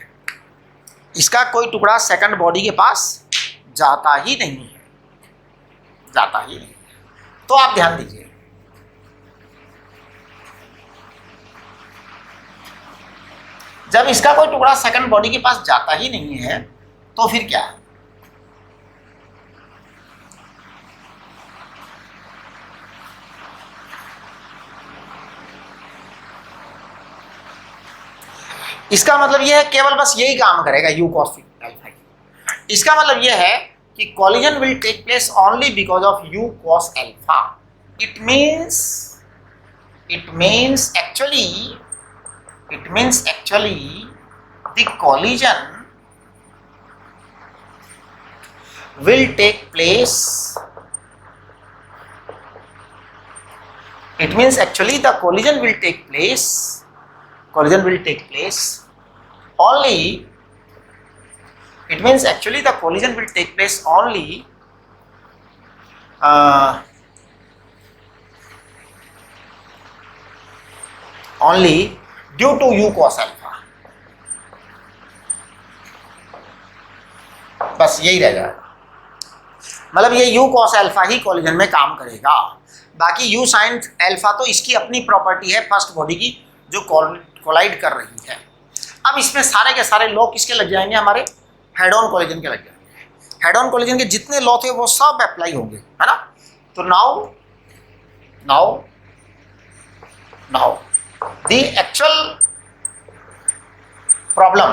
इसका कोई टुकड़ा सेकंड बॉडी के पास जाता ही नहीं है, जाता ही नहीं। तो आप ध्यान दीजिए, जब इसका कोई टुकड़ा सेकंड बॉडी के पास जाता ही नहीं है तो फिर क्या है? इसका मतलब यह है केवल बस यही काम करेगा u cos अल्फा। इसका मतलब यह है कि collision will take place only because of u cos alpha. It means actually the collision will take place. It means actually the collision will take place. Collision will take place only. It means actually the collision will take place only only due to u cos alpha. बस यही रह जाएगा, मतलब ये u cos alpha ही collision में काम करेगा। बाकी u sin alpha तो इसकी अपनी प्रॉपर्टी है फर्स्ट बॉडी की जो कोलाइड कर रही है। अब इसमें सारे के सारे लॉ किसके लग जाएंगे? हमारे हेड ऑन कोलिजन के लग जाएंगे। हेड ऑन कोलिजन के जितने लॉ थे वो सब अप्लाई होंगे, है ना। तो now the actual problem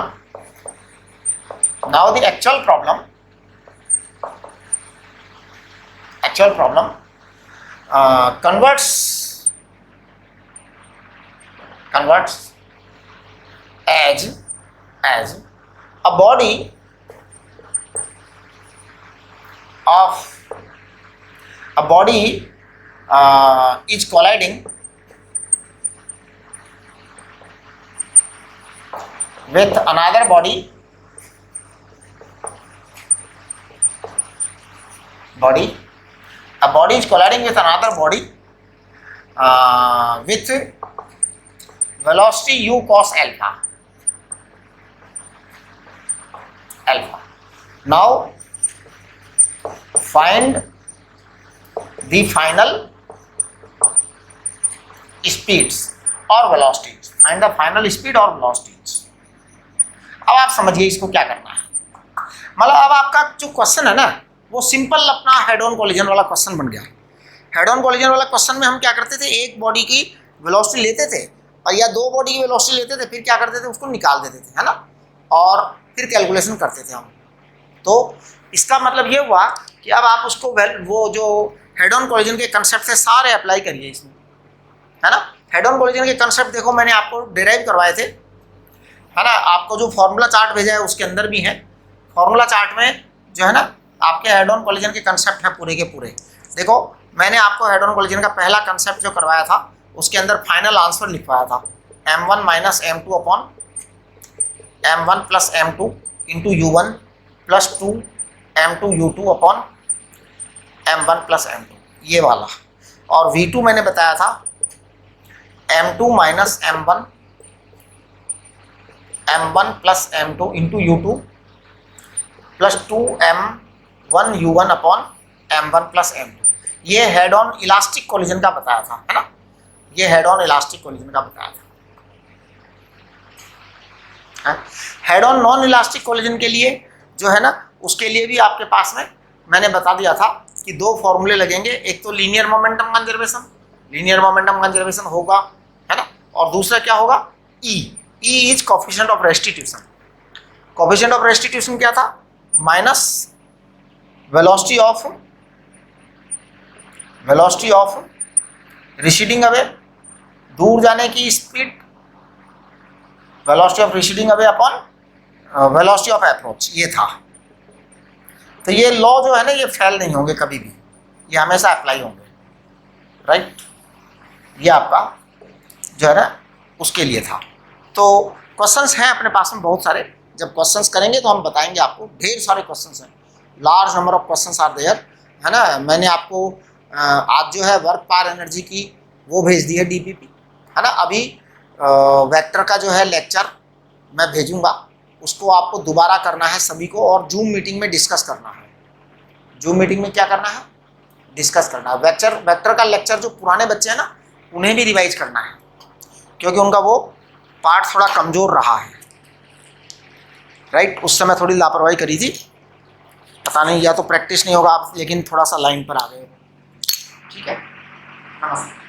converts as a body is colliding with another body, a body is colliding with another body with velocity u cos alpha. Now find the final speeds or velocities. Find the final speed or velocities. अब आप समझिए इसको क्या करना है। मतलब अब आपका जो क्वेश्चन है ना वो सिंपल अपना हेड ऑन कोलिजन वाला क्वेश्चन बन गया। हेड ऑन कोलिजन वाला क्वेश्चन में हम क्या करते थे, एक बॉडी की वेलोसिटी लेते थे और या दो बॉडी की वेलोसिटी लेते थे, फिर क्या करते थे उसको निकाल देते थे, है ना, और फिर कैलकुलेशन करते थे हम। तो इसका मतलब ये हुआ कि अब आप उसको वो जो हेड ऑन कोलिजन के कंसेप्ट से सारे अप्लाई करिए इसमें, है ना। हेड ऑन कोलिजन के कंसेप्ट देखो मैंने आपको डिराइव करवाए थे, है ना। आपको जो फॉर्मूला चार्ट भेजा है उसके अंदर भी है। फॉर्मूला चार्ट में जो है ना आपके हेड ऑन कोलिजन के कंसेप्ट है पूरे के पूरे। देखो मैंने आपको हेड ऑन कोलिजन का पहला कंसेप्ट जो करवाया था उसके अंदर फाइनल आंसर लिखवाया था m1 minus m2 upon m1 plus m2 into u1 plus 2 m2 u2 upon m1 plus m2, ये वाला। और v2 मैंने बताया था m2 minus m1 plus m2 into u2 plus 2 m1 u1 upon m1 plus m2। ये head on elastic collision का बताया था, है ना। ये हेड ऑन इलास्टिक कोलिजन का बताया था। Head on non elastic collision के लिए जो है ना उसके लिए भी आपके पास में मैंने बता दिया था कि दो फॉर्मूले लगेंगे। एक तो लीनियर मोमेंटम कंजर्वेशन होगा, है ना। और दूसरा क्या होगा, E is coefficient of restitution. Coefficient of restitution क्या था, minus velocity of receding away, दूर जाने की speed, velocity of receding away upon velocity of approach, ये था। तो ये लॉ जो है ना ये फेल नहीं होंगे कभी भी, ये हमेशा अप्लाई होंगे, राइट। ये आपका जो है ना उसके लिए था। तो क्वेश्चंस हैं अपने पास में बहुत सारे, जब क्वेश्चंस करेंगे तो हम बताएंगे आपको। ढेर सारे क्वेश्चंस हैं, large number of questions are there, है ना। मैंने आपको आज जो है वर्क पावर एनर्जी की वो भेज दी है डीपीपी, है ना। अभी वेक्टर का जो है लेक्चर मैं भेजूंगा, उसको आपको दोबारा करना है सभी को, और जूम मीटिंग में डिस्कस करना है। जूम मीटिंग में क्या करना है, डिस्कस करना है। वेक्टर का लेक्चर जो पुराने बच्चे हैं ना उन्हें भी रिवाइज करना है, क्योंकि उनका वो पार्ट थोड़ा कमज़ोर रहा है, राइट। उस समय थोड़ी लापरवाही करी थी, पता नहीं या तो प्रैक्टिस नहीं होगा आप, लेकिन थोड़ा सा लाइन पर आ गए। ठीक है, नमस्ते।